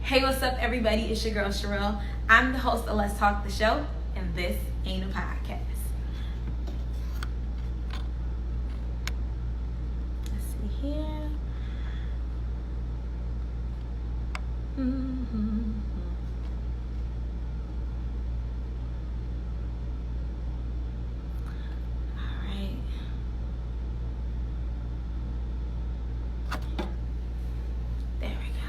Hey, what's up, everybody? It's your girl, Cherrell. I'm the host of Let's Talk the Show, and this ain't a podcast. Let's see here. Mm-hmm. All right. There we go.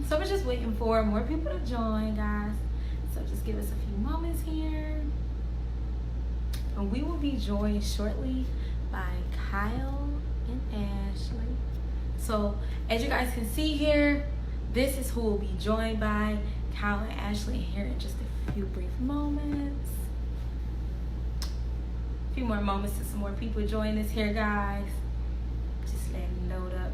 So we're just waiting for more people to join, guys. So just give us a few moments here. And we will be joined shortly by Kyle and Ashley. So as you guys can see here, this is who will be joined by Kyle and Ashley here in just a few brief moments. A few more moments to some more people join us here, guys. Just letting it load up.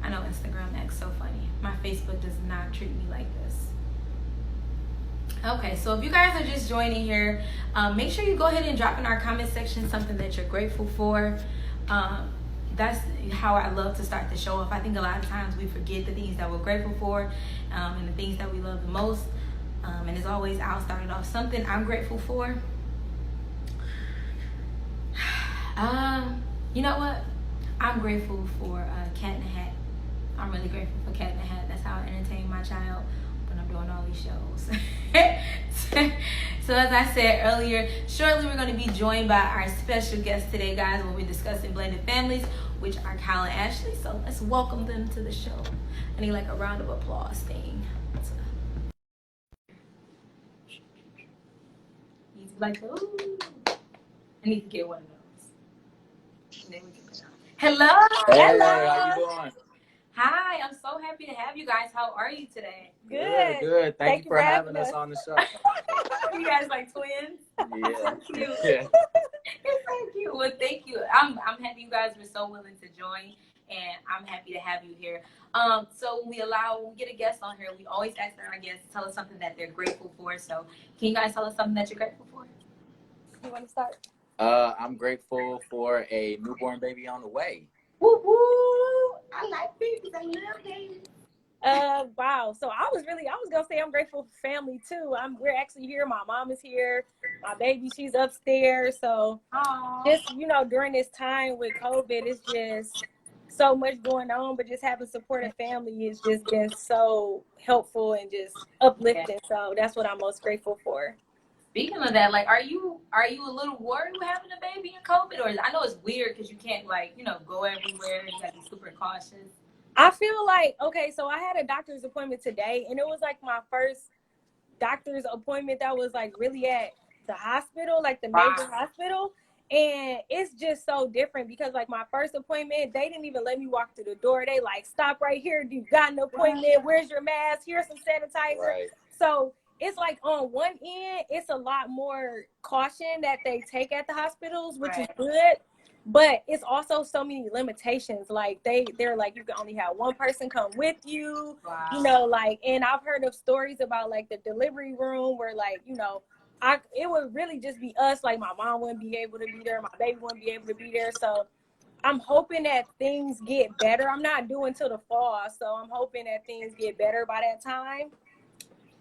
I know Instagram acts so funny. My Facebook does not treat me like this. Okay, so if you guys are just joining here, make sure you go ahead and drop in our comment section something that you're grateful for. That's how I love to start the show off. I think a lot of times we forget the things that we're grateful for and the things that we love the most. And as always, I'll start it off something I'm grateful for. You know what? I'm grateful for Cat in the Hat. I'm really grateful for Cat in the Hat. That's how I entertain my child when I'm doing all these shows. So as I said earlier, shortly we're going to be joined by our special guest today, guys. We'll be discussing blended families, which are Kyle and Ashley. So let's welcome them to the show. I need like a round of applause thing. He's like, ooh. I need to get one of those. And then we can put it on. Hello. Hey, Hello. how you doing? Hi, I'm so happy to have you guys. How are you today? Good. Thank you for having us on the show. You guys like twins? Yeah. So cute. Yeah. It's so cute. Well, thank you. I'm happy you guys were so willing to join, and I'm happy to have you here. So when we get a guest on here, we always ask our guests to tell us something that they're grateful for. So can you guys tell us something that you're grateful for? You want to start? I'm grateful for a newborn baby on the way. Woo woo! I like babies. I love babies. Wow. So I was gonna say I'm grateful for family too. We're actually here. My mom is here. My baby, she's upstairs. So just during this time with COVID, it's just so much going on. But just having supportive family has just been so helpful and just uplifting. So that's what I'm most grateful for. Speaking of that, like, are you a little worried with having a baby in COVID, or I know it's weird because you can't go everywhere. You gotta be super cautious. I feel like, okay, so I had a doctor's appointment today, and it was like my first doctor's appointment that was like really at the hospital, like the major hospital. And it's just so different because like my first appointment, they didn't even let me walk through the door. They like, stop right here. You got an appointment. Where's your mask? Here's some sanitizer. Right. So it's like on one end, it's a lot more caution that they take at the hospitals, which is good. But it's also so many limitations. Like they're like, you can only have one person come with you, and I've heard of stories about like the delivery room where like, it would really just be us. Like my mom wouldn't be able to be there. My baby wouldn't be able to be there. So I'm hoping that things get better. I'm not doing till the fall. So I'm hoping that things get better by that time.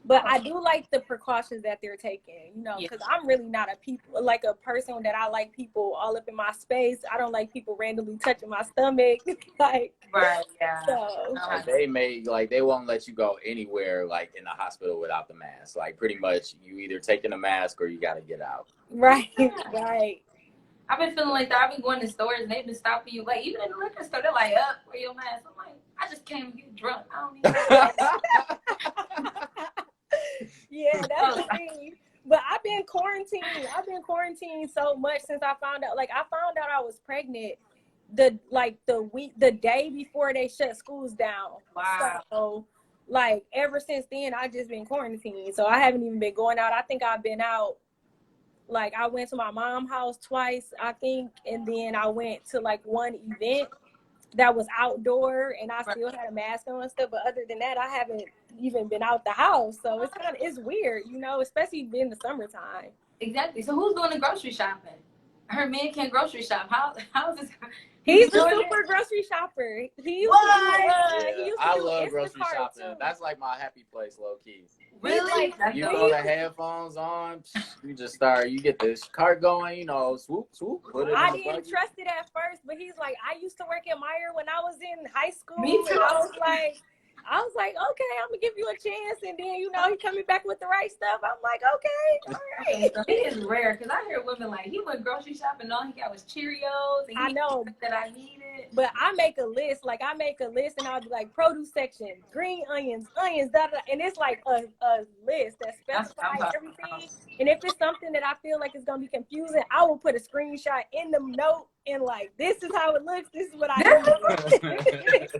But I do like the precautions that they're taking, because I'm really not a person that I like people all up in my space. I don't like people randomly touching my stomach. Right, yeah. So. They won't let you go anywhere like in the hospital without the mask. Like pretty much you either taking a mask or you got to get out. Right, right. I've been feeling like that. I've been going to stores and they've been stopping you. Like even in the liquor store, they're like, wear your mask. I'm like, I just came to get drunk. I don't need Yeah, that's the thing. But I've been quarantined so much since I found out. Like I found out I was pregnant the day before they shut schools down. Wow. So like ever since then, I just been quarantined. So I haven't even been going out. I think I've been out Like I went to my mom's house twice, I think, and then I went to like one event that was outdoor, and I still had a mask on and stuff. But other than that, I haven't even been out the house, so it's weird, you know, especially in the summertime. Exactly. So who's doing the grocery shopping? I heard men can't grocery shop. How is this? He's a super grocery shopper. He used I to do love grocery Instacart shopping. too. That's like my happy place, low key. Really? You throw the headphones on, you just start. You get this cart going, you know, swoop, swoop. Put it. I didn't trust it at first, but he's like, I used to work at Meyer when I was in high school. Me too. And I was like, okay, I'm gonna give you a chance, and then you know he coming back with the right stuff. I'm like, okay, all right. So it is rare because I hear women like he went grocery shopping and all he got was Cheerios. And I know that I needed, but I make a list. Like I make a list, and I'll be like produce section, green onions, and it's like a list that specifies everything. And if it's something that I feel like is gonna be confusing, I will put a screenshot in the note and like, this is how it looks. This is what I do.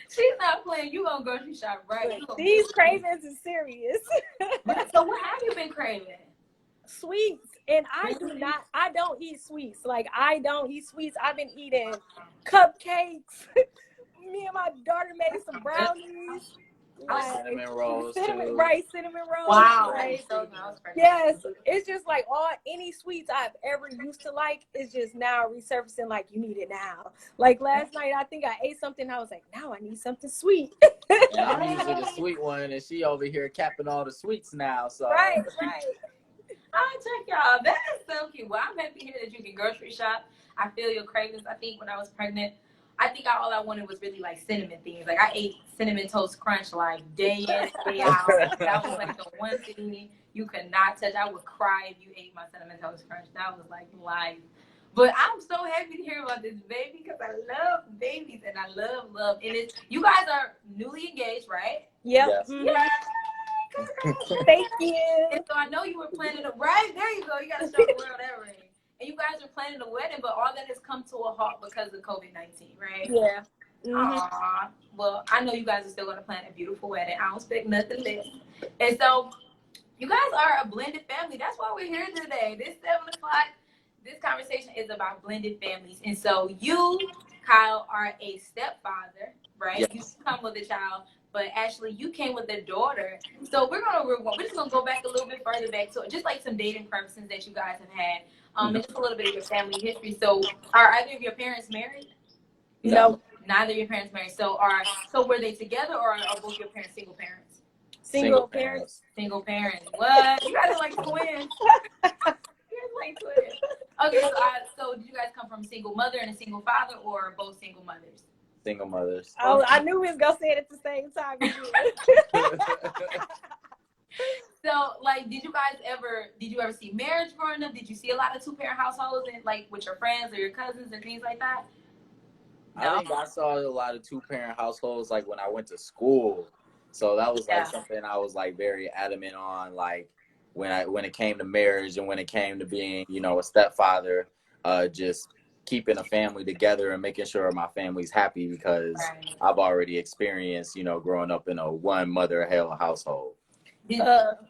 She's not playing. You gonna grocery shop, right? These cravings is serious. So what have you been craving? Sweets. And I don't eat sweets. Like I don't eat sweets. I've been eating cupcakes. Me and my daughter made some brownies. Like, cinnamon rolls too. Right, cinnamon rolls. Wow. Right. Yes. It's just like any sweets I've ever used to like is just now resurfacing, like you need it now. Like last night I think I ate something, I was like, now I need something sweet. Yeah, I'm usually the sweet one, and she over here capping all the sweets now. So Right. I'll check y'all. That is so cute. Well, I'm happy to hear that you can grocery shop. I feel your cravings. I think when I was pregnant, I think all I wanted was really like cinnamon things. Like I ate cinnamon toast crunch like day in, day out. That was like the one thing you could not touch. I would cry if you ate my cinnamon toast crunch. That was like life. But I'm so happy to hear about this baby because I love babies and I love. And you guys are newly engaged, right? Yep. Yes. Mm-hmm. Thank you. And so I know you were planning right there. You go. You got to show the world that ring. And you guys are planning a wedding, but all that has come to a halt because of COVID-19, right? Yeah. Mm-hmm. Aww. Well, I know you guys are still going to plan a beautiful wedding. I don't expect nothing less. And so you guys are a blended family. That's why we're here today. This 7 o'clock, this conversation is about blended families. And so you, Kyle, are a stepfather, right? Yes. You come with a child, but actually you came with a daughter. So we're just going to go back a little bit further back to just like some dating preferences that you guys have had. And just a little bit of your family history. So, are either of your parents married? No. Neither of your parents married. So, were they together, or are both your parents single parents? Single parents. Single parents. What? You guys are like twins. You guys are like twins. Okay, so did you guys come from a single mother and a single father, or both single mothers? Single mothers. Oh, I knew we was gonna say it at the same time. So, like, did you ever see marriage growing up? Did you see a lot of 2-parent households and like with your friends or your cousins and things like that? I think I saw a lot of 2-parent households like when I went to school. So that was like something I was like very adamant on, like when it came to marriage and when it came to being, you know, a stepfather, just keeping a family together and making sure my family's happy because I've already experienced, you know, growing up in a one mother household.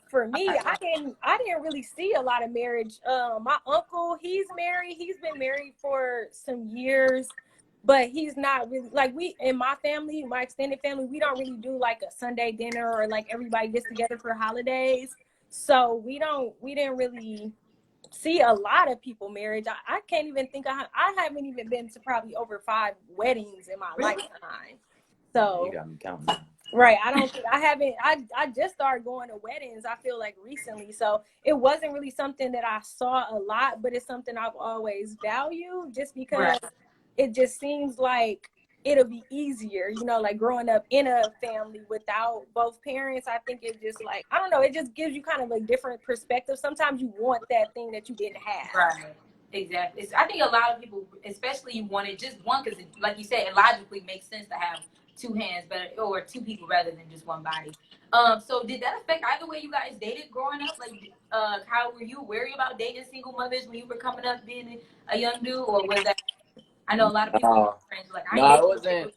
For me, I didn't really see a lot of marriage. My uncle, he's married. He's been married for some years, but he's not really like in my family, my extended family, we don't really do like a Sunday dinner or like everybody gets together for holidays. So we didn't really see a lot of people married. I can't even think I haven't even been to probably over 5 weddings in my lifetime. So you got me counting. Right. I just started going to weddings, I feel like recently. So it wasn't really something that I saw a lot, but it's something I've always valued just because it just seems like it'll be easier, you know, like growing up in a family without both parents. I think it just like, I don't know, it just gives you kind of a different perspective. Sometimes you want that thing that you didn't have. Right. Exactly. I think a lot of people, especially you wanted just one, because like you said, it logically makes sense to have 2 hands, or 2 people rather than just one body. So did that affect either way you guys dated growing up? Like, how were you worried about dating single mothers when you were coming up being a young dude, or was that? I know a lot of people friends like. No, it wasn't.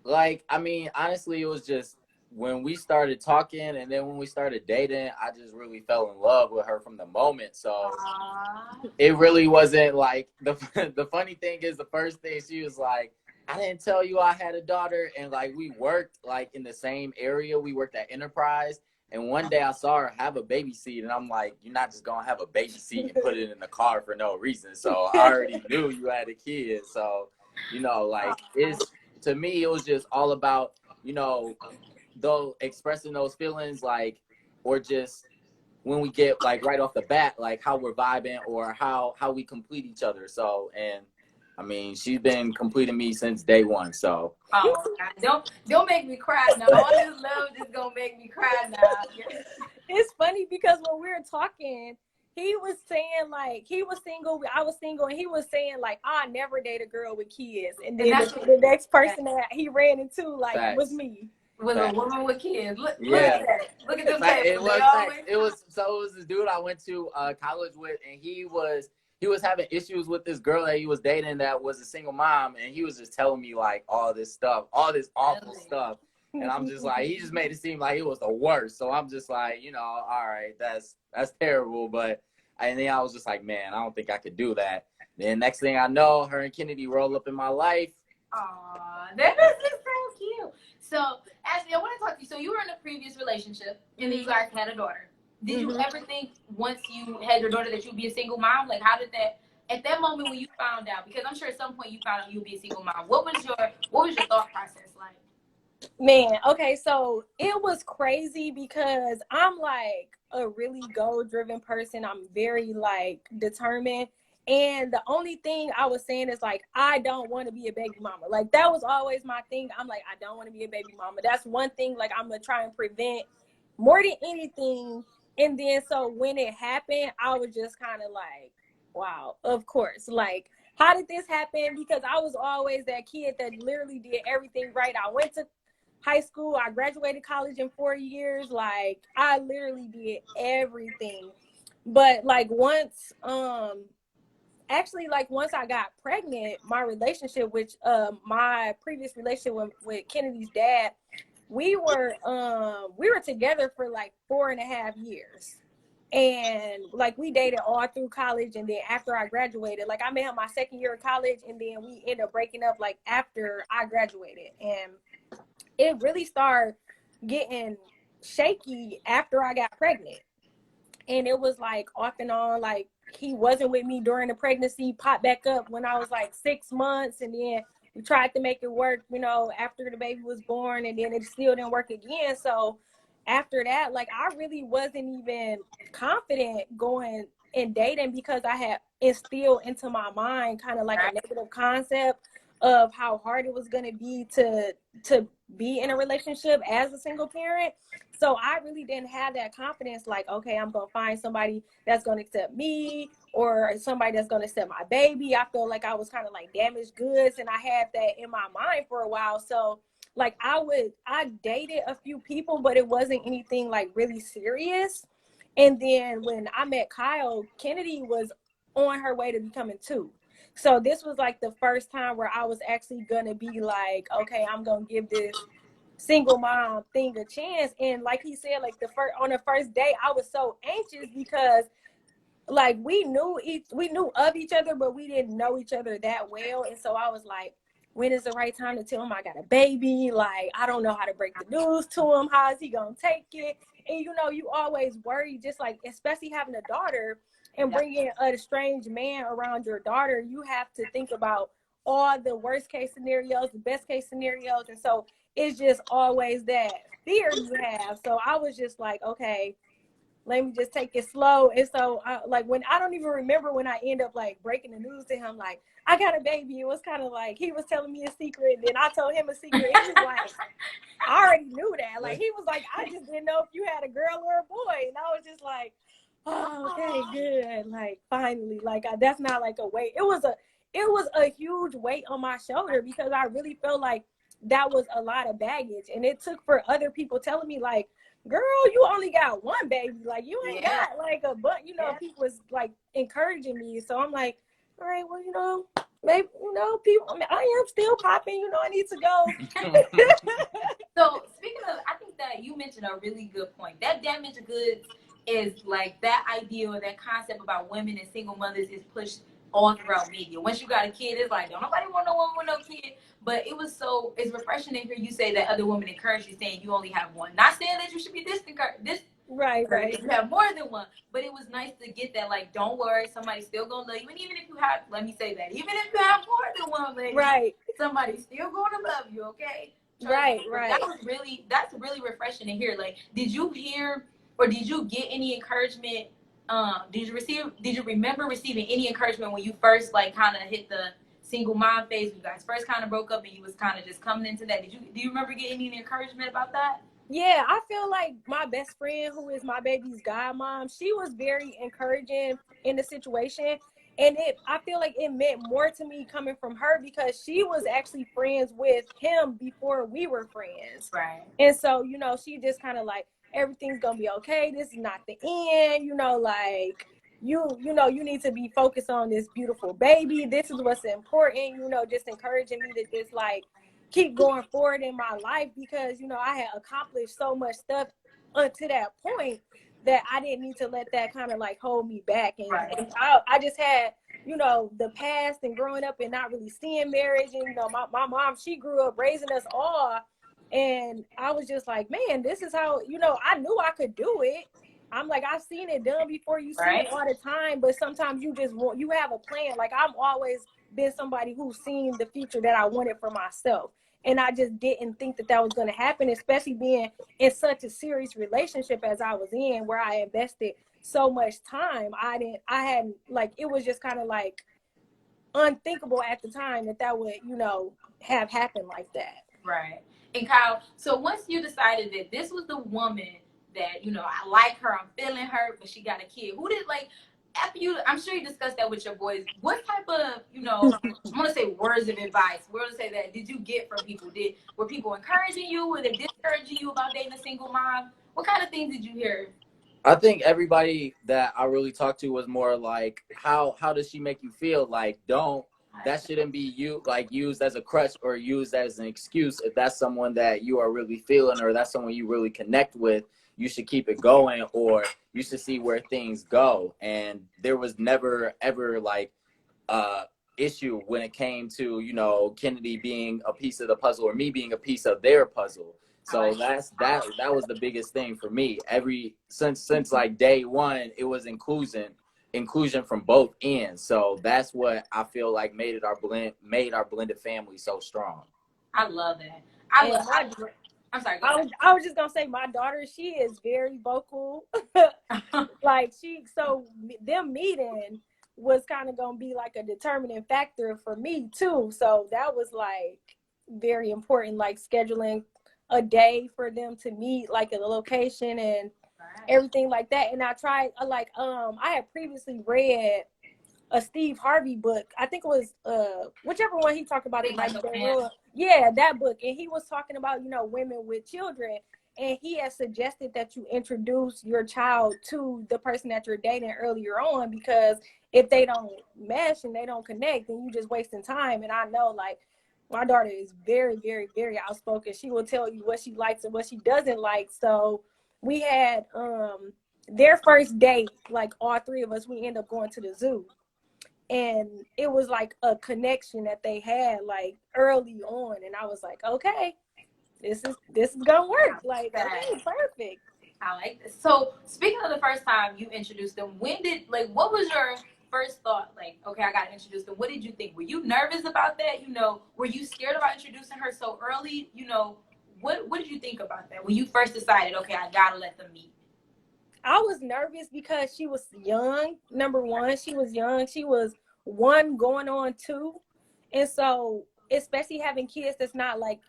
Like, I mean, honestly, it was just when we started talking and then when we started dating, I just really fell in love with her from the moment. So it really wasn't like the funny thing is the first thing she was like, I didn't tell you I had a daughter. And like we worked like in the same area. We worked at Enterprise. And one day I saw her have a baby seat, and I'm like, you're not just gonna have a baby seat and put it in the car for no reason. So I already knew you had a kid. So, you know, like to me, it was just all about, you know, though expressing those feelings, like, or just when we get like right off the bat, like how we're vibing or how we complete each other. So, and I mean, she's been completing me since day one. So. Oh God, don't make me cry now. All this love just gonna make me cry now. It's funny because when we were talking, he was saying like he was single, I was single, and he was saying like I never date a girl with kids. And then the next person that he ran into like was me. Was a woman with kids. Look at that. Look at them. It was this dude I went to college with, and he was having issues with this girl that he was dating that was a single mom, and he was just telling me like all this awful stuff. And I'm just like, he just made it seem like it was the worst. So I'm just like, you know, all right, that's terrible. But and then I was just like, man, I don't think I could do that. Then next thing I know, her and Kennedy roll up in my life. Aw, that is just so cute. So, Ashley, I want to talk to you. So you were in a previous relationship, and then you guys had a daughter. Did you ever think once you had your daughter that you'd be a single mom? Like, how did that, at that moment when you found out, because I'm sure at some point you found out you'd be a single mom, what was your thought process like? Man, okay, so it was crazy because I'm like a really goal-driven person. I'm very like determined. And the only thing I was saying is like, I don't want to be a baby mama. Like that was always my thing. I'm like, I don't want to be a baby mama. That's one thing like I'm going to try and prevent more than anything. And then so when it happened, I was just kind of like, wow, of course. Like, how did this happen? Because I was always that kid that literally did everything right. I went to high school. I graduated college in 4 years. Like, I literally did everything. But like once I got pregnant, my relationship, which my previous relationship with Kennedy's dad, we were together for like 4.5 years. And like we dated all through college, and then after I graduated, like I met him my second year of college, and then we ended up breaking up like after I graduated. And it really started getting shaky after I got pregnant. And it was like off and on, like he wasn't with me during the pregnancy, popped back up when I was like 6 months, and then we tried to make it work, you know, after the baby was born, and then it still didn't work again. So after that, like I really wasn't even confident going and dating because I had instilled into my mind kind of like a negative concept of how hard it was going to be to be in a relationship as a single parent. So I really didn't have that confidence, like, okay, I'm going to find somebody that's going to accept me or somebody that's going to accept my baby. I felt like I was kind of like damaged goods, and I had that in my mind for a while. So like I dated a few people, but it wasn't anything like really serious. And then when I met Kyle, Kennedy was on her way to becoming 2. So this was like the first time where I was actually going to be like, okay, I'm going to give this single mom thing a chance. And like he said, like on the first day, I was so anxious because like we knew of each other, but we didn't know each other that well. And so I was like, when is the right time to tell him I got a baby? Like, I don't know how to break the news to him. How is he going to take it? And, you know, you always worry, just like, especially having a daughter and bringing a strange man around your daughter, you have to think about all the worst case scenarios, the best case scenarios. And so it's just always that fear you have. So I was just like, okay, let me just take it slow. And so I don't even remember when I end up like breaking the news to him, like, I got a baby. It was kind of like he was telling me a secret, and then I told him a secret. He was like, I already knew that. Like, he was like, I just didn't know if you had a girl or a boy. And I was just like, oh, okay, good. Like, finally, like that's not like a weight. It was a huge weight on my shoulder because I really felt like that was a lot of baggage. And it took for other people telling me like, girl, you only got one baby. Like, you ain't got like a bunch, you know, people was like encouraging me. So I'm like, all right, well, you know, maybe, you know, people, I am still popping, you know, I need to go. So speaking of, I think that you mentioned a really good point. That damaged goods is like that idea or that concept about women and single mothers is pushed all throughout media. Once you got a kid, it's like, don't nobody want no one with no kid. But it's refreshing to hear you say that other women encourage you, saying you only have one. Not saying that you should be this right. if you have more than one, but it was nice to get that, like, don't worry, somebody's still gonna love you. And even if you have, let me say that, even if you have more than one lady, Right. somebody's still gonna love you, okay? Right. That's really refreshing to hear. Like, did you hear or did you get any encouragement? Did you remember receiving any encouragement when you first, like, kind of hit the single mom phase? You guys first kind of broke up and you was kind of just coming into that. Do you remember getting any encouragement about that? Yeah, I feel like my best friend, who is my baby's godmom, she was very encouraging in the situation. And I feel like it meant more to me coming from her because she was actually friends with him before we were friends. Right. And so, she just kind of like, everything's going to be okay. This is not the end, like, you need to be focused on this beautiful baby. This is what's important, just encouraging me to just like, keep going forward in my life because, I had accomplished so much stuff until that point that I didn't need to let that kind of like hold me back. And, right. and I just had, the past and growing up and not really seeing marriage. And, my mom, she grew up raising us all. And I was just like, man, this is how, I knew I could do it. I'm like, I've seen it done before. You see it all the time. But sometimes you have a plan. Like, I've always been somebody who's seen the future that I wanted for myself. And I just didn't think that was going to happen, especially being in such a serious relationship as I was in, where I invested so much time. It was just kind of like unthinkable at the time that would, have happened like that. Right. And Kyle, so once you decided that this was the woman that, I like her, I'm feeling her, but she got a kid, who did, like, after you, I'm sure you discussed that with your boys, what type of, I want to say words of advice, did you get from people? Were people encouraging you? Were they discouraging you about dating a single mom? What kind of things did you hear? I think everybody that I really talked to was more like, how does she make you feel? Like, that shouldn't be used as a crutch or used as an excuse. If that's someone that you are really feeling or that's someone you really connect with, you should keep it going, or you should see where things go. And there was never ever like issue when it came to, Kennedy being a piece of the puzzle or me being a piece of their puzzle. So that was the biggest thing for me. Since like day one, it was inclusion from both ends. So that's what I feel like made our blended family so strong. I love that. I'm sorry. I was just gonna say, my daughter, she is very vocal. Like them meeting was kind of gonna be like a determining factor for me too. So that was like very important, like scheduling a day for them to meet, like at a location and everything like that. And I tried, I had previously read a Steve Harvey book. I think it was whichever one he talked about. Yeah, that book. And he was talking about, women with children. And he has suggested that you introduce your child to the person that you're dating earlier on, because if they don't mesh and they don't connect, then you're just wasting time. And I know, like, my daughter is very, very, very outspoken. She will tell you what she likes and what she doesn't like. So we had their first date, like all three of us, we ended up going to the zoo. And it was like a connection that they had like early on. And I was like, okay, this is gonna work. Like, okay, perfect. I like this. So speaking of the first time you introduced them, what was your first thought? Like, okay, I gotta introduce them. What did you think? Were you nervous about that? Were you scared about introducing her so early? What did you think about that when you first decided, okay, I gotta let them meet? I was nervous because she was young. Number one, she was young. She was 1 going on 2. And so, especially having kids that's not like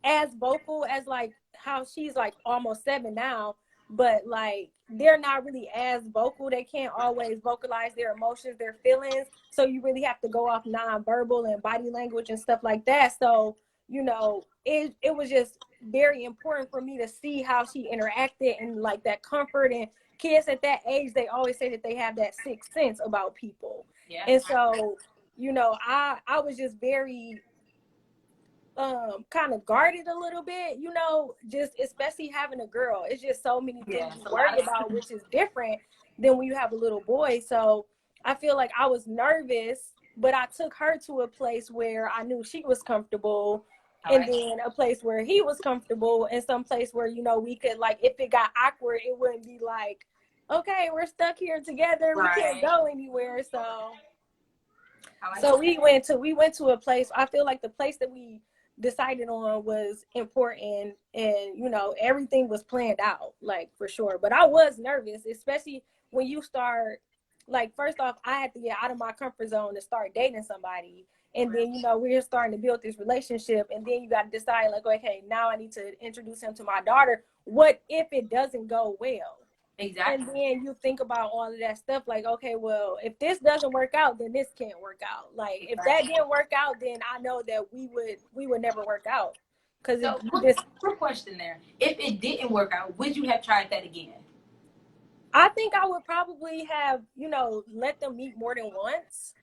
as vocal as like how she's like almost 7 now, but like they're not really as vocal. They can't always vocalize their emotions, their feelings. So you really have to go off nonverbal and body language and stuff like that. So, it was just very important for me to see how she interacted and like that comfort. And kids at that age, they always say that they have that sixth sense about people. Yeah. And so, I was just very kind of guarded a little bit, you know, just especially having a girl. It's just so many things to worry about, which is different than when you have a little boy. So I feel like I was nervous, but I took her to a place where I knew she was comfortable. And then a place where he was comfortable, and some place where, you know, we could, like, if it got awkward, it wouldn't be like, okay, we're stuck here together. We can't go anywhere. So we went to a place. I feel like the place that we decided on was important, and, you know, everything was planned out, like, for sure. But I was nervous, especially when you start, like, first off, I had to get out of my comfort zone to start dating somebody. And then, you know, we're starting to build this relationship. And then you got to decide, like, okay, now I need to introduce him to my daughter. What if it doesn't go well? Exactly. And then you think about all of that stuff, like, okay, well, if this doesn't work out, then this can't work out. Like, if that didn't work out, then I know that we would never work out. Because so, quick question there. If it didn't work out, would you have tried that again? I think I would probably have, you know, let them meet more than once.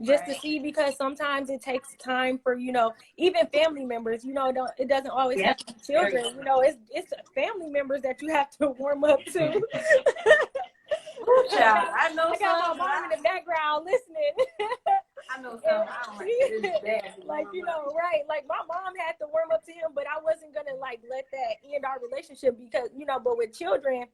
Just to see, because sometimes it takes time for, you know, even family members, you know, it doesn't always have to be children, you know, it's family members that you have to warm up to. I know I got my mom in the background listening. I know some. I don't like this. Like, you know, right? Like, my mom had to warm up to him, but I wasn't gonna, like, let that end our relationship, because, you know, but with children,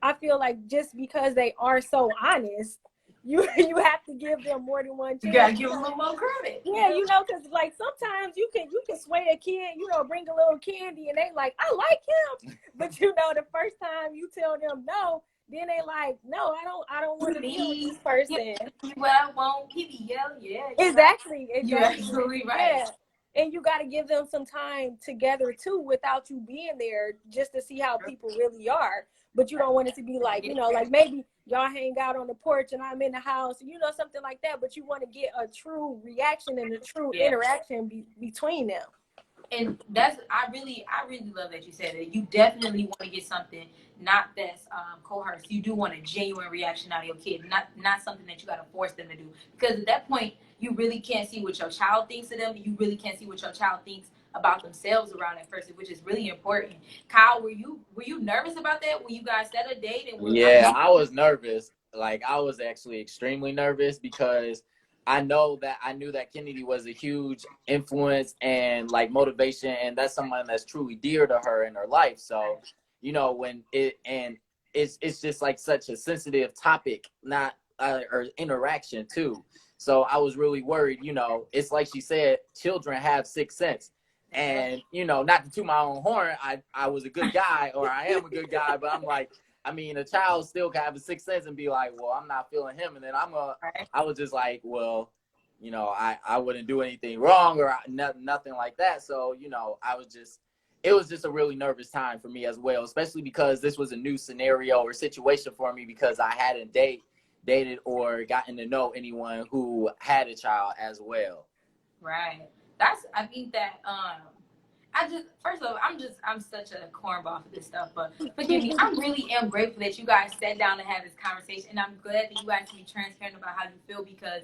I feel like just because they are so honest, you have to give them more than one chance. You gotta give them a little more credit. Yeah, you know, because, like, sometimes you can sway a kid, you know, bring a little candy, and they like, I like him. But, you know, the first time you tell them no, then they like, no, I don't want to be with this person. Well, I won't. He be yelling. Yeah. Exactly. You're absolutely right. Yeah. And you got to give them some time together too, without you being there, just to see how people really are. But you don't want it to be like, you know, like, maybe y'all hang out on the porch and I'm in the house, you know, something like that. But you want to get a true reaction and a true interaction between them. And I really love that you said that. You definitely want to get something not that's coerced. You do want a genuine reaction out of your kid, not something that you got to force them to do. Because at that point, you really can't see what your child thinks of them. You really can't see what your child thinks about themselves around that person, which is really important. Kyle, were you nervous about that when you guys set a date? And I was nervous. Like, I was actually extremely nervous, because I knew that Kennedy was a huge influence and, like, motivation, and that's someone that's truly dear to her in her life. So, you know, when it's just like such a sensitive topic, not or interaction too. So I was really worried. You know, it's like she said, children have sixth sense. And, you know, not to toot my own horn, I was a good guy, or I am a good guy, but I'm like, I mean, a child still can have a sixth sense and be like, well, I'm not feeling him. And then I was just like, well, you know, I wouldn't do anything wrong, or nothing like that. So, you know, it was just a really nervous time for me as well, especially because this was a new scenario or situation for me, because I hadn't dated or gotten to know anyone who had a child as well. Right. I think that, first of all, I'm such a cornball for this stuff, but forgive me. I really am grateful that you guys sat down and had this conversation, and I'm glad that you guys can be transparent about how you feel, because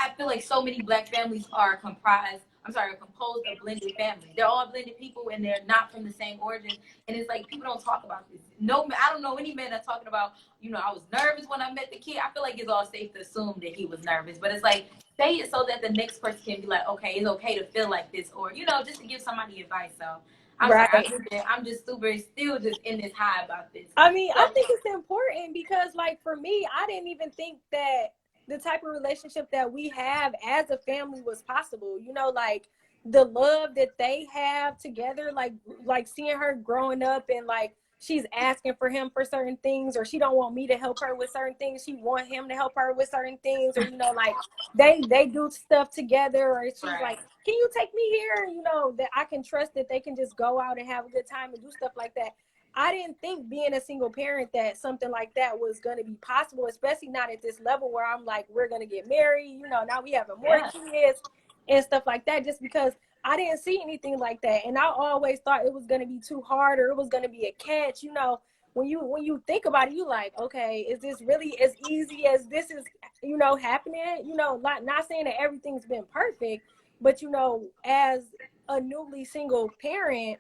I feel like so many Black families are composed of blended families. They're all blended people, and they're not from the same origin. And it's like, people don't talk about this. No, I don't know any man that's talking about, you know, I was nervous when I met the kid. I feel like it's all safe to assume that he was nervous, but it's like, say it so that the next person can be like, okay, it's okay to feel like this, or, you know, just to give somebody advice. So I'm just still just in this high about this. I mean, I think it's important, because, like, for me, I didn't even think that the type of relationship that we have as a family was possible. You know, like, the love that they have together, like seeing her growing up, and, like, she's asking for him for certain things, or she don't want me to help her with certain things. She want him to help her with certain things, or, you know, like, they do stuff together, or she's like, can you take me here? You know, that I can trust that they can just go out and have a good time and do stuff like that. I didn't think, being a single parent, that something like that was going to be possible, especially not at this level where I'm like, we're going to get married. You know, now we have more kids and stuff like that, just because I didn't see anything like that. And I always thought it was going to be too hard, or it was going to be a catch. You know, when you think about it, you like, okay, is this really as easy as this is, you know, happening? You know, not saying that everything's been perfect, but, you know, as a newly single parent,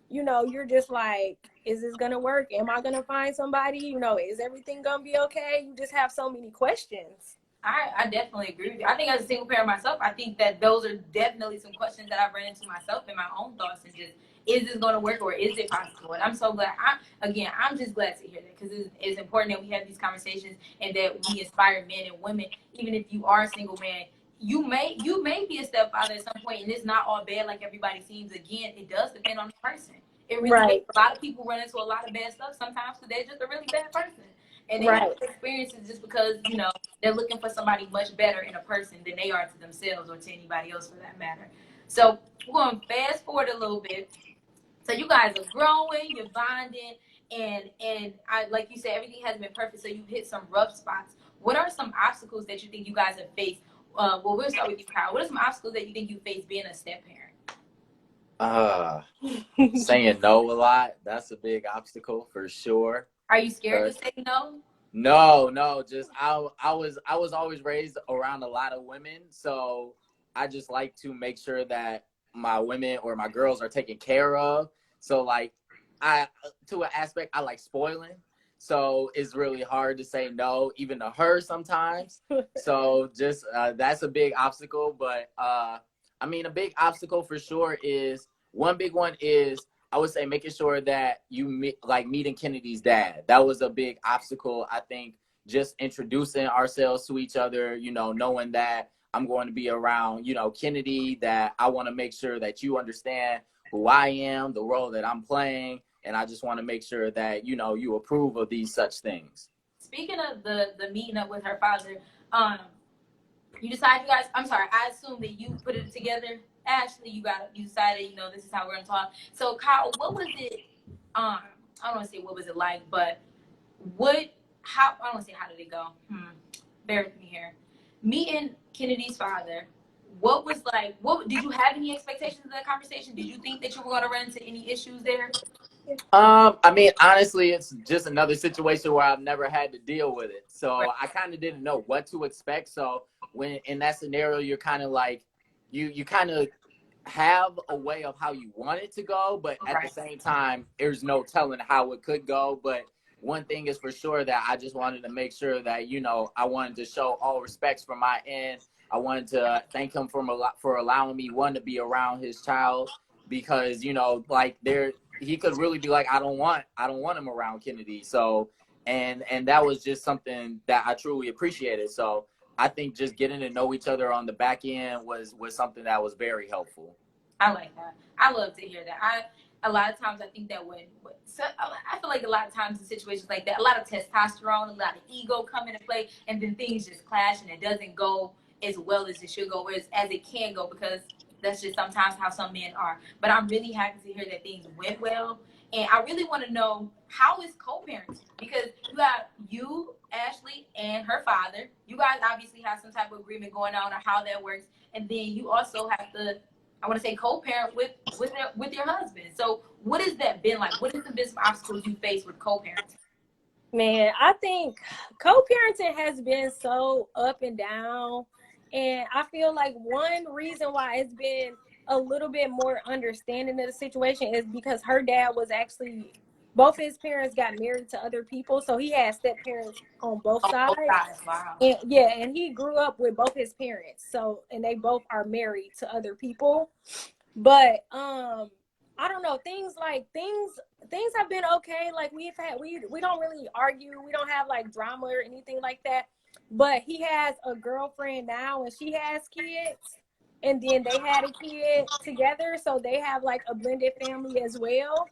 you know, you're just like, is this gonna work? Am I gonna find somebody? You know, is everything gonna be okay? You just have so many questions. I definitely agree with you. I think as a single parent myself, I think that those are definitely some questions that I've run into myself in my own thoughts, and just, is this going to work or is it possible? And I'm so glad. I'm just glad to hear that, because it's important that we have these conversations and that we inspire men and women. Even if you are a single man, you may be a stepfather at some point, and it's not all bad like everybody seems. Again, it does depend on the person. It really Right. A lot of people run into a lot of bad stuff sometimes because they're just a really bad person. And they have experiences just because, you know, they're looking for somebody much better in a person than they are to themselves or to anybody else for that matter. So we're going to fast forward a little bit. So you guys are growing, you're bonding, and I, like you said, everything has been perfect. So you've hit some rough spots. What are some obstacles that you think you guys have faced? Well, we'll start with you, Kyle. What are some obstacles that you think you faced being a step parent? Saying no a lot. That's a big obstacle for sure. Are you scared to say no? No. Just I was always raised around a lot of women, so I just like to make sure that my women or my girls are taken care of. So like to an aspect, I like spoiling. So it's really hard to say no, even to her sometimes. So just that's a big obstacle. But I mean, a big obstacle for sure is, one big one is, I would say, making sure that you meeting Kennedy's dad. That was a big obstacle. I think just introducing ourselves to each other, you know, knowing that I'm going to be around, you know, Kennedy, that I want to make sure that you understand who I am, the role that I'm playing. And I just want to make sure that, you know, you approve of these such things. Speaking of the meeting up with her father, you decided, I assume that you put it together. Ashley, you decided, you know, this is how we're going to talk. So Kyle, what was it, I don't want to say what was it like, but I don't want to say how did it go? Bear with me here. Meeting Kennedy's father, what was like, did you have any expectations of that conversation? Did you think that you were going to run into any issues there? I mean, honestly, it's just another situation where I've never had to deal with it. So I kind of didn't know what to expect. So when in that scenario, you're kind of like, you kind of have a way of how you want it to go, but at the same time, there's no telling how it could go. But one thing is for sure, that I just wanted to make sure that, you know, I wanted to show all respects from my end. I wanted to thank him for allowing me, one, to be around his child, because, you know, like he could really be like, I don't want him around Kennedy. So, and that was just something that I truly appreciated. So I think just getting to know each other on the back end was something that was very helpful. I like that. I love to hear that. A lot of times I think that I feel like a lot of times in situations like that, a lot of testosterone, a lot of ego come into play, and then things just clash and it doesn't go as well as it should go, as it can go, because that's just sometimes how some men are. But I'm really happy to hear that things went well. And I really want to know, how is co-parenting? Because you got you, Ashley, and her father. You guys obviously have some type of agreement going on how that works. And then you also have to, I want to say, co-parent with your husband. So what has that been like? What has been some obstacles you face with co-parenting? Man, I think co-parenting has been so up and down. And I feel like one reason why it's been a little bit more understanding of the situation is because her dad was actually, both his parents got married to other people. So he had step parents on both sides. Wow. And he grew up with both his parents. So, and they both are married to other people. But I don't know, things have been okay. Like we don't really argue. We don't have like drama or anything like that. But he has a girlfriend now and she has kids. And then they had a kid together. So they have like a blended family as well.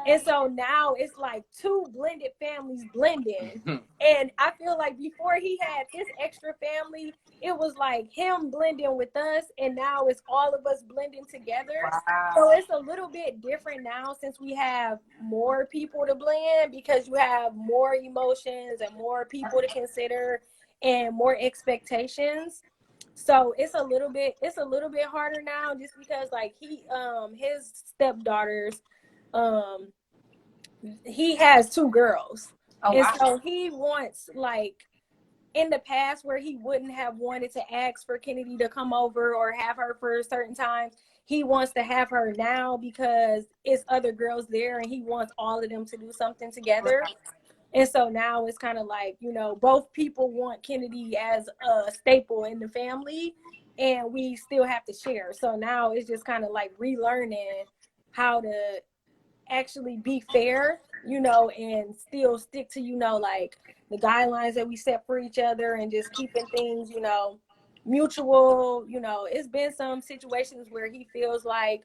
And so now it's like two blended families blending. And I feel like before he had this extra family, it was like him blending with us. And now it's all of us blending together. Wow. So it's a little bit different now since we have more people to blend, because you have more emotions and more people to consider and more expectations. So it's a little bit harder now, just because like his stepdaughters, he has two girls. Oh, and wow. So he wants like in the past where he wouldn't have wanted to ask for Kennedy to come over or have her for certain times, he wants to have her now because it's other girls there and he wants all of them to do something together. And so now it's kind of like, you know, both people want Kennedy as a staple in the family and we still have to share. So now it's just kind of like relearning how to actually be fair, you know, and still stick to, you know, like the guidelines that we set for each other and just keeping things, you know, mutual. You know, it's been some situations where he feels like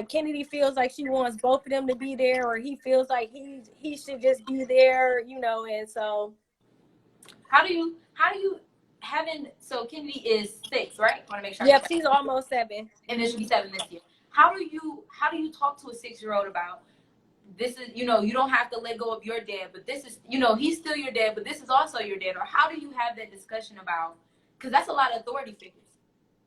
Kennedy feels like she wants both of them to be there, or he feels like he should just be there, you know. And so how do you having, so Kennedy is 6, right? I want to make sure. Yep, she's almost 7. And then she'll be 7 this year. How do you talk to a 6-year-old about, this is, you know, you don't have to let go of your dad, but this is, you know, he's still your dad, but this is also your dad? Or how do you have that discussion about, because that's a lot of authority figures.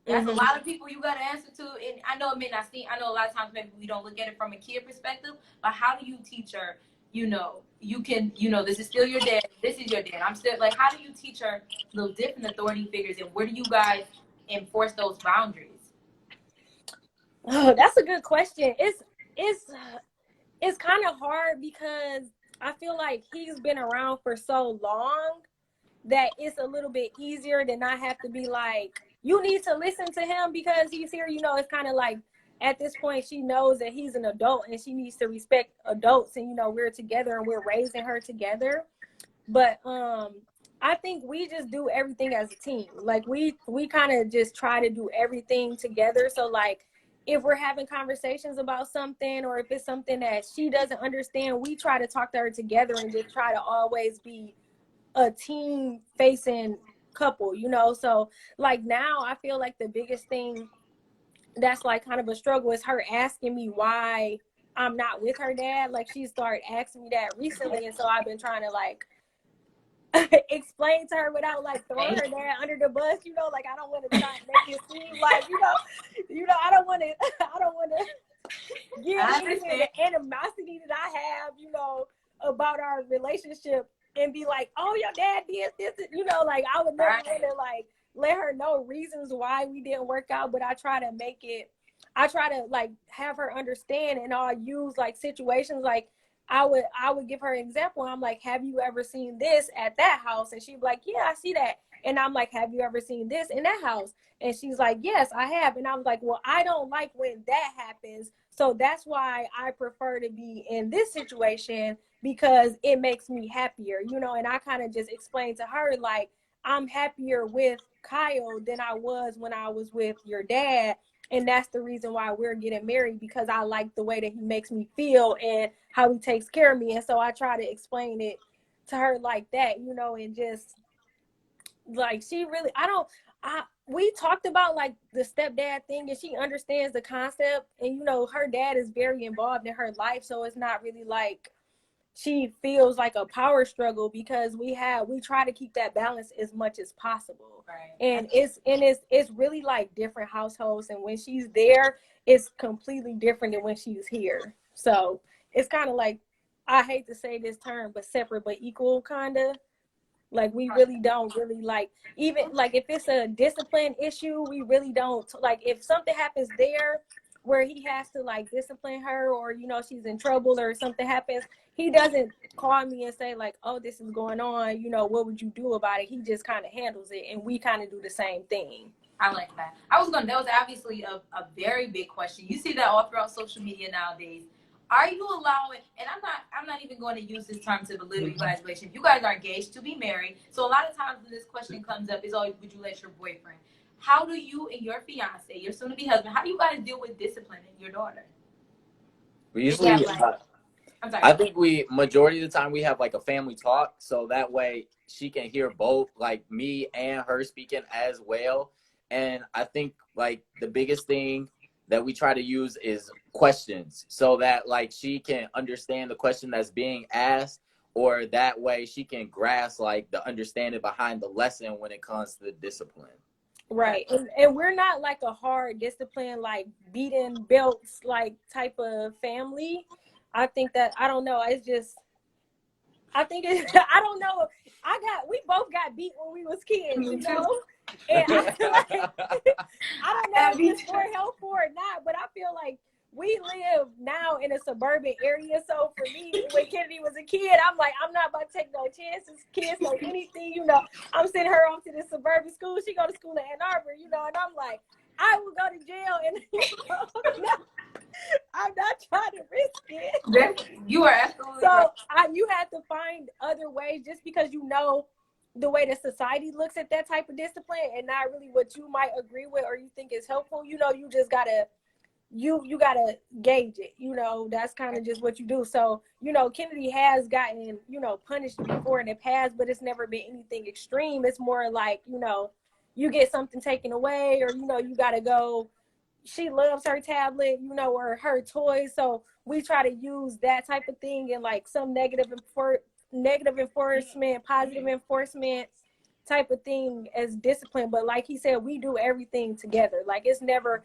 That's a lot of people you got to answer to. And I know it may not seem, I know a lot of times maybe we don't look at it from a kid perspective, but how do you teach her, you know, you can, you know, this is still your dad, this is your dad, I'm still, like, how do you teach her those different authority figures, and where do you guys enforce those boundaries? Oh, that's a good question. It's kind of hard because I feel like he's been around for so long that it's a little bit easier to not have to be like, you need to listen to him because he's here. You know, it's kind of like at this point she knows that he's an adult and she needs to respect adults, and, you know, we're together and we're raising her together. But I think we just do everything as a team. Like we kind of just try to do everything together. So like, if we're having conversations about something, or if it's something that she doesn't understand, we try to talk to her together and just try to always be a team facing couple, you know. So like now I feel like the biggest thing that's like kind of a struggle is her asking me why I'm not with her dad. Like she started asking me that recently, and so I've been trying to like explain to her without like throwing her dad under the bus, you know. Like I don't want to try and make it seem like, you know, I don't want to give the animosity that I have, you know, about our relationship and be like, oh, your dad did this, you know. Like I would never want to like let her know reasons why we didn't work out, but I try to like have her understand, and I'll use like situations like I would give her an example. I'm like, have you ever seen this at that house? And she'd be like, yeah, I see that. And I'm like, have you ever seen this in that house? And she's like, yes, I have. And I was like, well, I don't like when that happens. So that's why I prefer to be in this situation, because it makes me happier, you know. And I kind of just explained to her, like, I'm happier with Kyle than I was when I was with your dad. And that's the reason why we're getting married, because I like the way that he makes me feel and how he takes care of me. And so I try to explain it to her like that, you know. And just like, she really, we talked about like the stepdad thing, and she understands the concept. And, you know, her dad is very involved in her life. So it's not really like she feels like a power struggle, because we try to keep that balance as much as possible. Right. And it's really like different households, and when she's there it's completely different than when she's here. So it's kind of like, I hate to say this term, but separate but equal, kind of. Like we really don't really like, even like if it's a discipline issue, we really don't like, if something happens there where he has to like discipline her, or, you know, she's in trouble or something happens, he doesn't call me and say like, oh, this is going on, you know, what would you do about it? He just kind of handles it, and we kind of do the same thing. I like that. That was obviously a very big question. You see that all throughout social media nowadays. Are you allowing, and I'm not even going to use this term to belittle you guys' relationship. You guys are engaged to be married. So a lot of times when this question comes up, is always, would you let your boyfriend? How do you and your fiance, your soon-to-be husband, how do you guys deal with disciplining your daughter? We usually, I'm sorry. I think majority of the time we have like a family talk, so that way she can hear both, like me and her speaking as well. And I think like the biggest thing that we try to use is questions, so that like she can understand the question that's being asked, or that way she can grasp like the understanding behind the lesson when it comes to the discipline. Right. And we're not like a hard discipline, like beating belts, like type of family. I think that, I don't know, it's just, I think it's, I don't know we both got beat when we was kids, Me you too. know? And I feel like, I don't know if it's more helpful or not, but I feel like we live now in a suburban area. So for me, when Kennedy was a kid, I'm like, I'm not about to take no chances. Kids know anything, you know. I'm sending her off to this suburban school. She go to school in Ann Arbor, you know, and I'm like, I will go to jail, and I'm not trying to risk it. You are absolutely So right. you have to find other ways, just because you know the way that society looks at that type of discipline and not really what you might agree with or you think is helpful. You know, you just gotta you gotta gauge it. You know, that's kind of just what you do. So, you know, Kennedy has gotten, you know, punished before in the past, but it's never been anything extreme. It's more like, you know, you get something taken away, or, you know, you gotta go. She loves her tablet, you know, or her toys. So we try to use that type of thing, and like some negative enforcement, positive enforcement type of thing as discipline. But like he said, we do everything together. Like it's never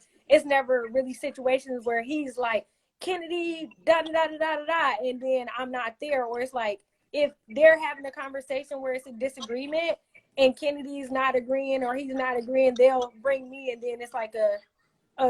really situations where he's like, Kennedy, da da da da da da, and then I'm not there. Or it's like, if they're having a conversation where it's a disagreement and Kennedy's not agreeing or he's not agreeing, they'll bring me, and then it's like a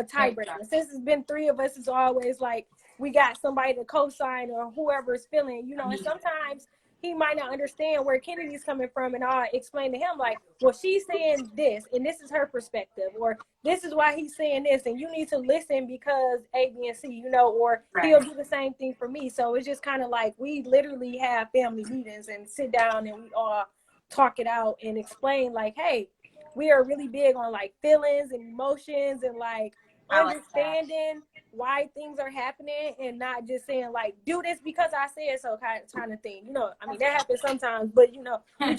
tiebreaker. Since it's been three of us, it's always like we got somebody to co-sign or whoever's feeling, you know. And sometimes he might not understand where Kennedy's coming from, and I'll explain to him like, well, she's saying this, and this is her perspective, or this is why he's saying this, and you need to listen because A, B, and C, you know. Or he'll do the same thing for me. So it's just kind of like we literally have family meetings and sit down and we all talk it out and explain like, hey, we are really big on like feelings and emotions and like understanding why things are happening, and not just saying like, do this because I said so, kind of thing. You know, I mean, that happens sometimes, but you know, we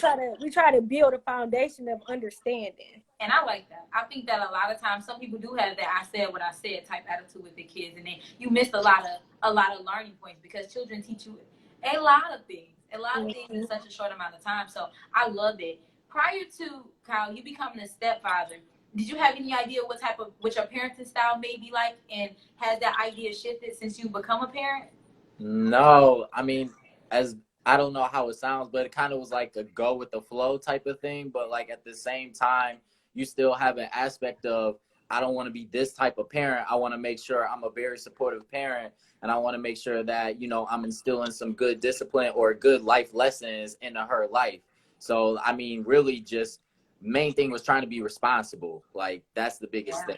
try to build a foundation of understanding. And I like that. I think that a lot of times some people do have that I said what I said type attitude with the kids, and then you miss a lot of learning points, because children teach you a lot of things in such a short amount of time. So I love it. Prior to Kyle, you becoming a stepfather, did you have any idea what your parenting style may be like, and has that idea shifted since you become a parent? No, I mean, as I don't know how it sounds, but it kind of was like a go with the flow type of thing. But like at the same time, you still have an aspect of, I don't want to be this type of parent. I want to make sure I'm a very supportive parent, and I want to make sure that, you know, I'm instilling some good discipline or good life lessons into her life. So, I mean, really just main thing was trying to be responsible. Like that's the biggest thing.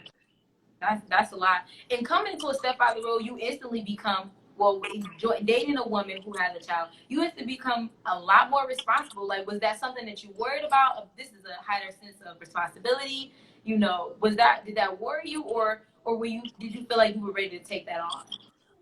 That's a lot. And coming into a stepfather role, you instantly become, well, dating a woman who has a child, you have to become a lot more responsible. Like, was that something that you worried about? This is a higher sense of responsibility. You know, did that worry you, or did you feel like you were ready to take that on?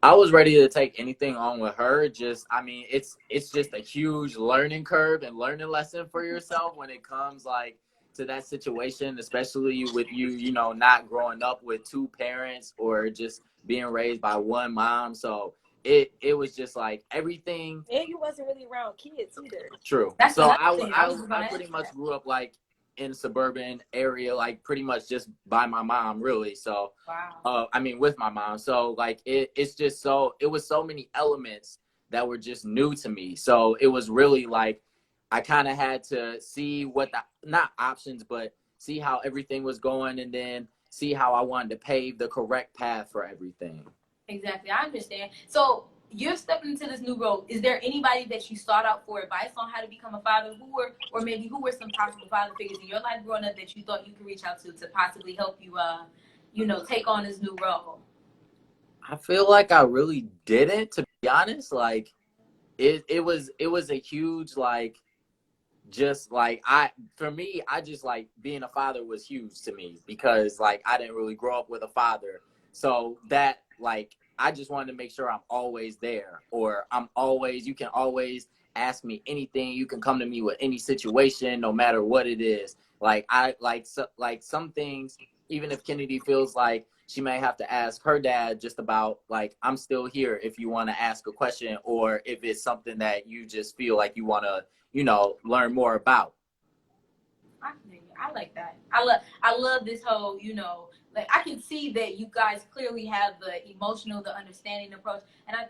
I was ready to take anything on with her. Just, I mean, it's just a huge learning curve and learning lesson for yourself when it comes like to that situation, especially with you know, not growing up with two parents or just being raised by one mom. So it was just like everything. And you wasn't really around kids either. True. That's so I pretty much grew up like in a suburban area, like pretty much just by my mom, really. So, wow. I mean, with my mom. So like, it's just it was so many elements that were just new to me. So it was really like, I kind of had to see what not options, but see how everything was going, and then see how I wanted to pave the correct path for everything. Exactly. I understand. So you're stepping into this new role. Is there anybody that you sought out for advice on how to become a father, who were some possible father figures in your life growing up that you thought you could reach out to possibly help you, take on this new role? I feel like I really didn't, to be honest. Like it was a huge, like, just like for me, I just like being a father was huge to me, because like I didn't really grow up with a father. So that, like, I just wanted to make sure I'm always there, or you can always ask me anything. You can come to me with any situation, no matter what it is. Like like some things, even if Kennedy feels like she may have to ask her dad just about, like, I'm still here if you want to ask a question, or if it's something that you just feel like you want to, you know, learn more about. I like that. I love this whole, like I can see that you guys clearly have the emotional, the understanding approach, and I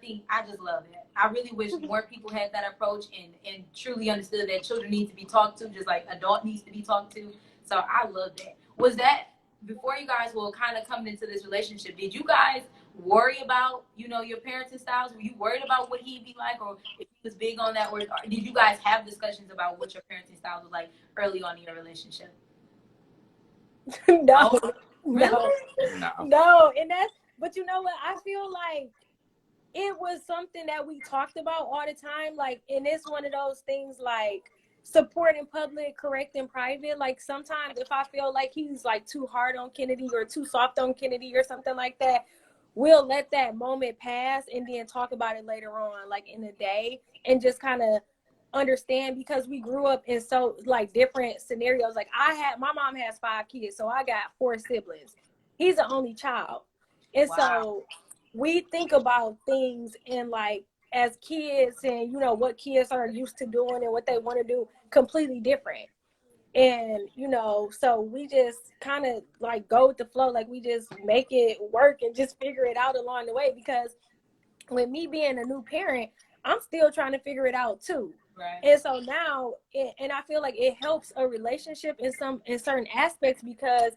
just love that. I really wish more people had that approach and truly understood that children need to be talked to just like adult needs to be talked to. So I love that. Was that before you guys were kind of coming into this relationship? Did you guys worry about your parenting styles? Were you worried about what he'd be like, or if he was big on that, or did you guys have discussions about what your parenting style was like early on in your relationship? No. Oh, really? No. And but you know what? I feel like it was something that we talked about all the time. Like, and it's one of those things like support in public, correct in private. Like sometimes if I feel like he's like too hard on Kennedy or too soft on Kennedy or something like that, we'll let that moment pass and then talk about it later on, like in the day, and just kind of understand, because we grew up in so like different scenarios. Like my mom has 5 kids, so I got 4 siblings. He's the only child, and so we think about things and like as kids, and what kids are used to doing and what they want to do completely different. And so we just kind of like go with the flow, like we just make it work and just figure it out along the way, because with me being a new parent, I'm still trying to figure it out too. Right. And so now, and I feel like it helps a relationship in certain aspects, because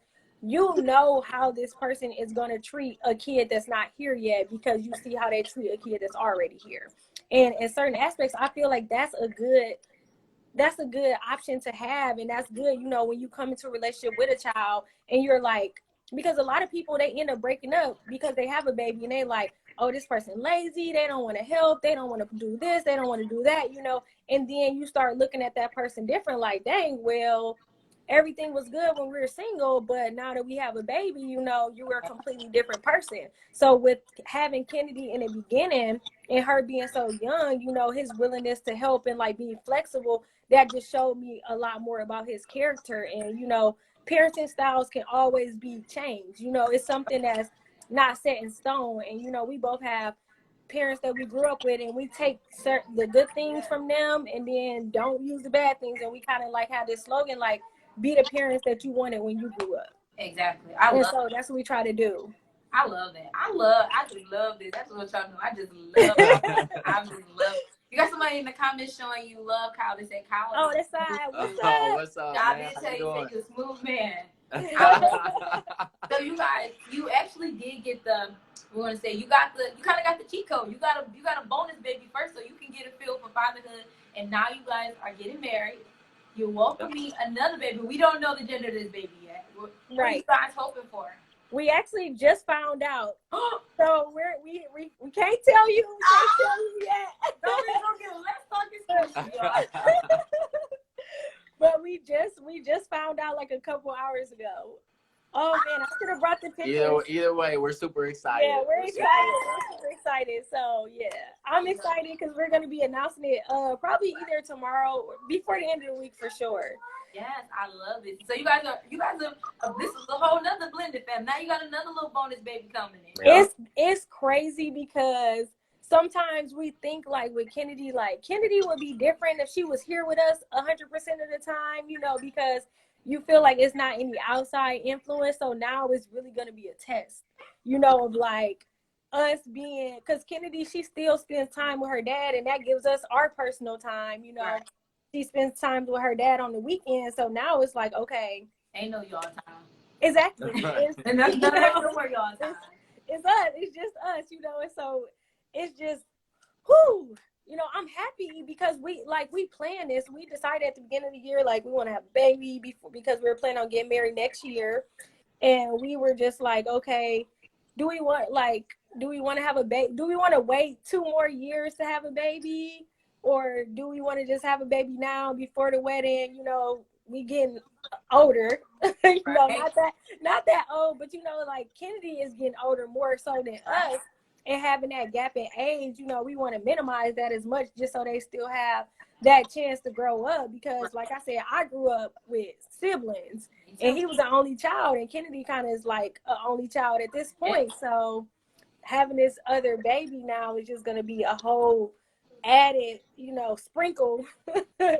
how this person is going to treat a kid that's not here yet, because you see how they treat a kid that's already here. And in certain aspects, I feel like that's a good option to have. And that's good, when you come into a relationship with a child and you're like, because a lot of people, they end up breaking up because they have a baby and they like, oh, this person lazy, they don't want to help, they don't want to do this, they don't want to do that, and then you start looking at that person different, like, dang, well, everything was good when we were single, but now that we have a baby, you were a completely different person. So with having Kennedy in the beginning and her being so young, his willingness to help and like being flexible, that just showed me a lot more about his character. And parenting styles can always be changed. It's something that's not set in stone. And we both have parents that we grew up with, and we take the good things from them and then don't use the bad things. And we kind of like have this slogan, like, be the parents that you wanted when you grew up. Exactly. So that's what we try to do. I love that. I just love this. That's what y'all know. I just love it. I just love it. You got somebody in the comments showing you love Kyle. They said Kyle. Oh, that's side. What's up? I Man? did tell you that you're a smooth man. So you guys, you actually did get we want to say you kind of got the cheat code. You got a bonus baby first, so you can get a feel for fatherhood. And now you guys are getting married. You're welcoming another baby. We don't know the gender of this baby yet. What are you guys hoping for? We actually just found out. So we can't tell you. We can't tell you yet. Let's talk y'all. But we just found out like a couple hours ago. Oh man, I should have brought the pictures. Either way, we're super excited. Yeah, we're excited. We're super excited. So yeah, I'm excited because we're gonna be announcing it probably either tomorrow or before the end of the week for sure. Yes, I love it. So you guys are this is a whole nother blended fam. Now you got another little bonus baby coming in. Yeah. It's crazy because sometimes we think like with Kennedy, like Kennedy would be different if she was here with us 100% of the time, because you feel like it's not any outside influence. So now it's really going to be a test, of like us being, because Kennedy, she still spends time with her dad, and that gives us our personal time, Right. She spends time with her dad on the weekend. So now it's like, okay. Ain't no y'all time. Exactly. And that's no more y'all time. It's us. It's just us, and so it's just, whoo. I'm happy because we planned this. We decided at the beginning of the year, like, we want to have a baby because we were planning on getting married next year. And we were just like, okay, do we want to have a baby? Do we want to wait 2 more years to have a baby? Or do we want to just have a baby now before the wedding? We getting older, not that old, but like Kennedy is getting older more so than us. And having that gap in age, we want to minimize that as much just so they still have that chance to grow up. Because like I said, I grew up with siblings and he was the only child, and Kennedy kind of is like an only child at this point. So having this other baby now is just going to be a whole added, sprinkle.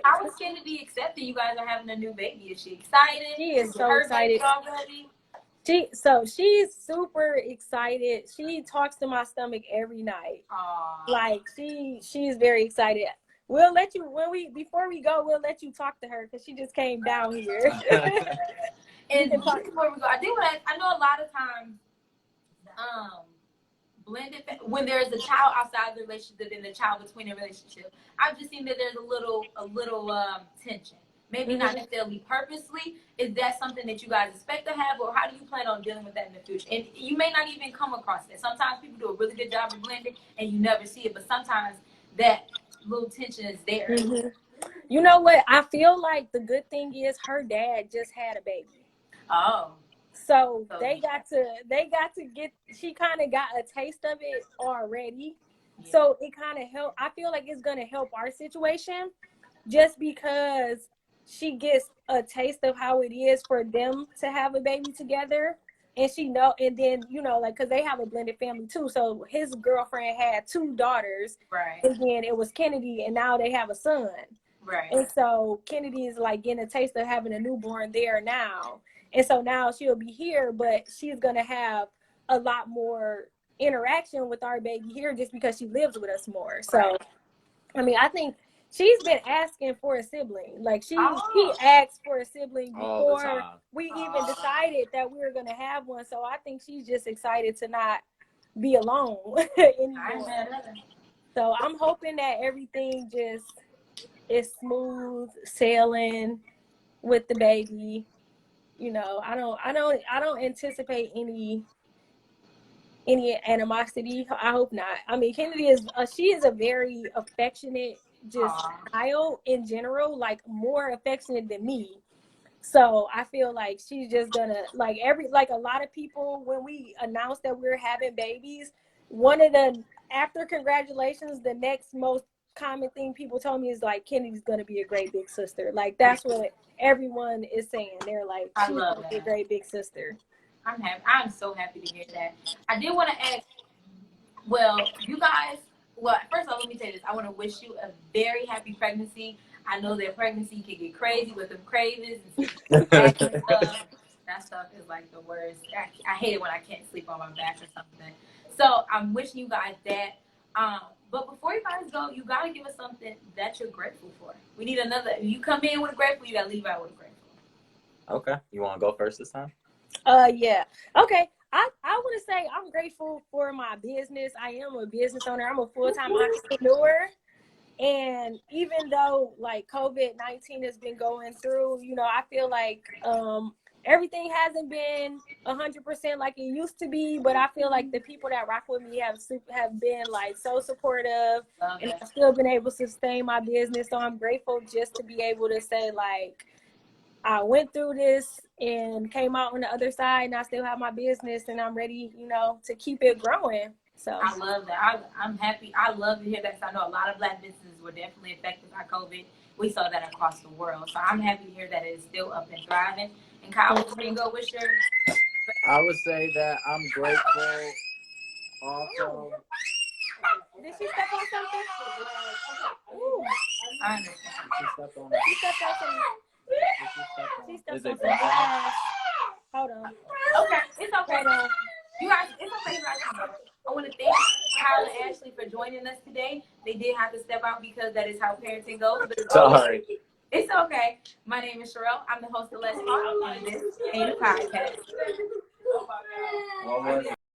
How is Kennedy accepting you guys are having a new baby? Is she excited? She is so excited. Already? She's super excited. She talks to my stomach every night. Aww. Like she's very excited. We'll let you before we go. We'll let you talk to her because she just came down here. And before we go, I know a lot of times, blended when there's a child outside the relationship and the child between the relationship, I've just seen that there's a little tension. Maybe not necessarily purposely. Is that something that you guys expect to have, or how do you plan on dealing with that in the future? And you may not even come across it. Sometimes people do a really good job of blending and you never see it, but sometimes that little tension is there. You know what? I feel like the good thing is her dad just had a baby. Oh. So they got to get, she kind of got a taste of it already. Yeah. So it kind of helped. I feel like it's going to help our situation just because she gets a taste of how it is for them to have a baby together. And and then, like, cause they have a blended family too. So his girlfriend had 2 daughters. Right. And then it was Kennedy, and now they have a son. Right. And so Kennedy is like getting a taste of having a newborn there now. And so now she'll be here, but she's going to have a lot more interaction with our baby here just because she lives with us more. So, I mean, I think she's been asking for a sibling. Like she asked for a sibling before we even decided that we were going to have one. So I think she's just excited to not be alone anymore. So I'm hoping that everything just is smooth sailing with the baby. I don't anticipate any animosity. I hope not. I mean, Kennedy she is a very affectionate child in general, like more affectionate than me. So I feel like she's just gonna like a lot of people when we announced that we're having babies, after congratulations, the next most common thing people told me is like, Kennedy's gonna be a great big sister. Like that's what everyone is saying. They're like, she's gonna be a great big sister. I'm happy. I'm so happy to hear that. I did want to ask, you guys, first of all, let me say this. I want to wish you a very happy pregnancy. I know that pregnancy can get crazy with them cravings and stuff. That stuff is like the worst. I hate it when I can't sleep on my back or something. So I'm wishing you guys that. But before you guys go, you got to give us something that you're grateful for. We need another. You come in with a grateful, you got to leave out with a grateful. Okay. You want to go first this time? Yeah. Okay. I want to say I'm grateful for my business. I am a business owner. I'm a full-time entrepreneur. And even though like COVID-19 has been going through, I feel like everything hasn't been 100% like it used to be, but I feel like the people that rock with me have been like so supportive, and I've still been able to sustain my business. So I'm grateful just to be able to say like, I went through this and came out on the other side, and I still have my business, and I'm ready, to keep it growing. So I love that. I'm happy. I love to hear that. I know a lot of Black businesses were definitely affected by COVID. We saw that across the world. So I'm happy to hear that it's still up and thriving. And Kyle, before you go, what's your? I would say that I'm grateful. Also, did she step on something? Ooh. I understand. She stepped on that. She stepped on something. She stepped on something. Hold on. Okay, it's okay. You guys, it's okay. You guys. I want to thank Kyle and Ashley for joining us today. They did have to step out because that is how parenting goes. But sorry. It's okay. My name is Cherrell. I'm the host of Let's Talk, and this ain't a podcast.